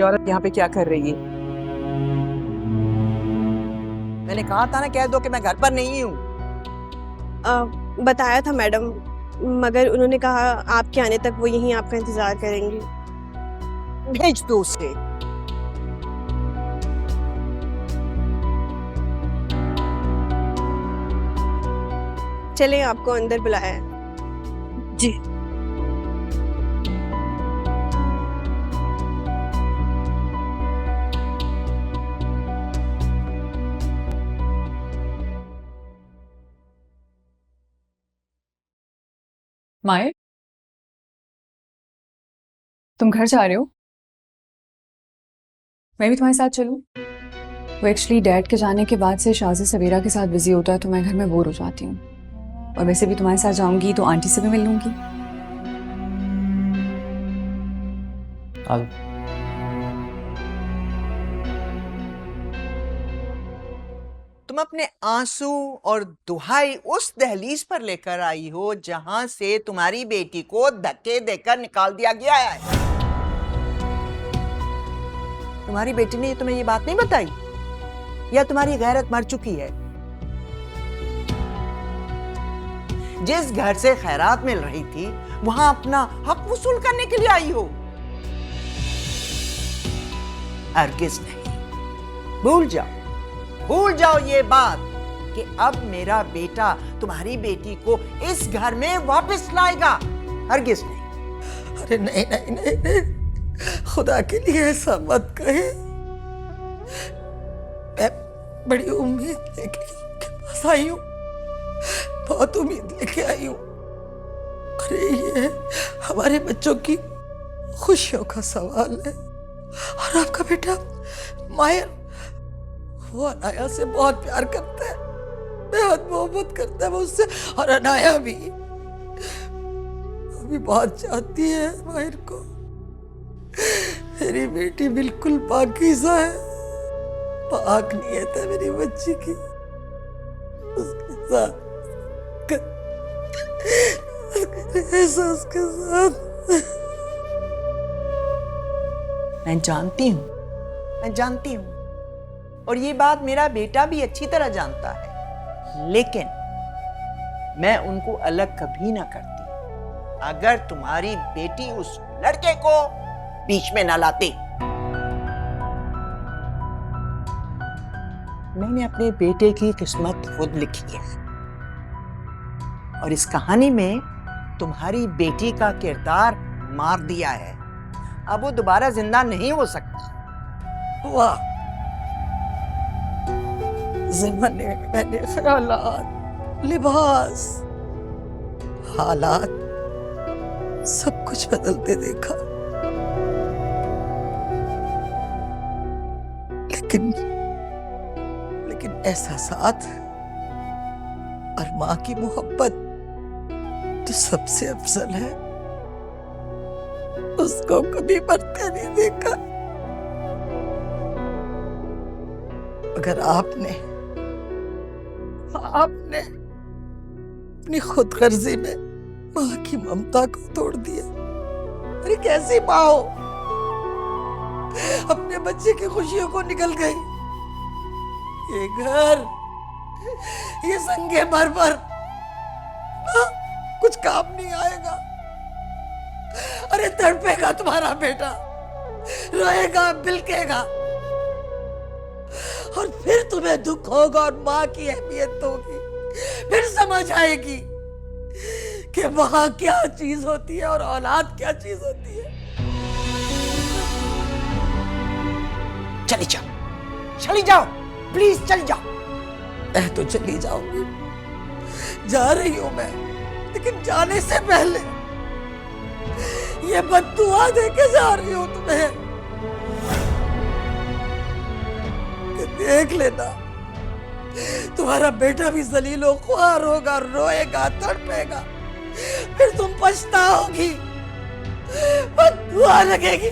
ये औरत यहाँ पे क्या कर रही है? मैंने कहा था ना, कह दो कि मैं घर पर नहीं हूँ। बताया था मैडम, मगर उन्होंने कहा आपके आने तक वो यहीं आपका इंतजार करेंगी। भेज दो उसे। चलें, आपको अंदर बुलाया है। जी। माए, तुम घर जा रहे हो? मैं भी तुम्हारे साथ चलूं? वो एक्चुअली डैड के जाने के बाद से शाज़ी सवेरा के साथ बिजी होता है, तो मैं घर में बोर हो जाती हूँ। और वैसे भी तुम्हारे साथ जाऊंगी तो आंटी से भी मिल लूंगी। तुम अपने आंसू और दुहाई उस दहलीज पर लेकर आई हो जहां से तुम्हारी बेटी को धक्के देकर निकाल दिया गया है। तुम्हारी बेटी ने तुम्हें ये बात नहीं बताई, या तुम्हारी गैरत मर चुकी है? जिस घर से खैरात मिल रही थी वहां अपना हक वसूल करने के लिए आई हो? हरगिज नहीं। भूल जाओ ये बात कि अब मेरा बेटा तुम्हारी बेटी को इस घर में वापस लाएगा। हरगिज नहीं। अरे नहीं नहीं नहीं नहीं, खुदा के लिए ऐसा मत कहे। मैं बड़ी उम्मीद लेके आपके पास आई हूँ, बहुत उम्मीद लेके आई हूँ। अरे ये हमारे बच्चों की खुशियों का सवाल है। और आपका बेटा मायर, वो अनाया से बहुत प्यार करता है, बेहद मोहब्बत करता है वो उससे। और अनाया भी, वो भी बहुत चाहती है माहिर को। मेरी बेटी बिल्कुल पाकीज़ा है, पाक नीयत है मेरी बच्ची की। उसके साथ ऐसा उसके साथ। मैं जानती हूँ और ये बात मेरा बेटा भी अच्छी तरह जानता है, लेकिन मैं उनको अलग कभी ना करती अगर तुम्हारी बेटी उस लड़के को बीच में ना लाती। मैंने अपने बेटे की किस्मत खुद लिखी है और इस कहानी में तुम्हारी बेटी का किरदार मार दिया है। अब वो दोबारा जिंदा नहीं हो सकता। वाह, ज़माने में मैंने ख्यालात, लिबास, हालात सब कुछ बदलते देखा, लेकिन एहसासात और माँ की मोहब्बत जो सबसे अफजल है, उसको कभी मरते नहीं देखा। अगर आपने अपनी खुदगर्जी में माँ की ममता को तोड़ दिया, अरे कैसी माँ हो, अपने बच्चे की खुशियों को निकल गई। ये घर, ये संगे मरमर कुछ काम नहीं आएगा। अरे तड़पेगा तुम्हारा बेटा, रोएगा, बिलकेगा, और फिर तुम्हें दुख होगा और माँ की अहमियत होगी। फिर समझ आएगी कि माँ क्या चीज होती है और औलाद क्या चीज होती है। चली जाओ, प्लीज चली जाओ। मैं तो चली जाऊंगी, जा रही हूं मैं, लेकिन जाने से पहले ये बद्दुआ देके जा रही हूं तुम्हें कि देख लेना, तुम्हारा बेटा भी जलीलो ख्वार होगा, रोएगा, तड़पेगा, फिर तुम पछताओगी, बद्दुआ लगेगी।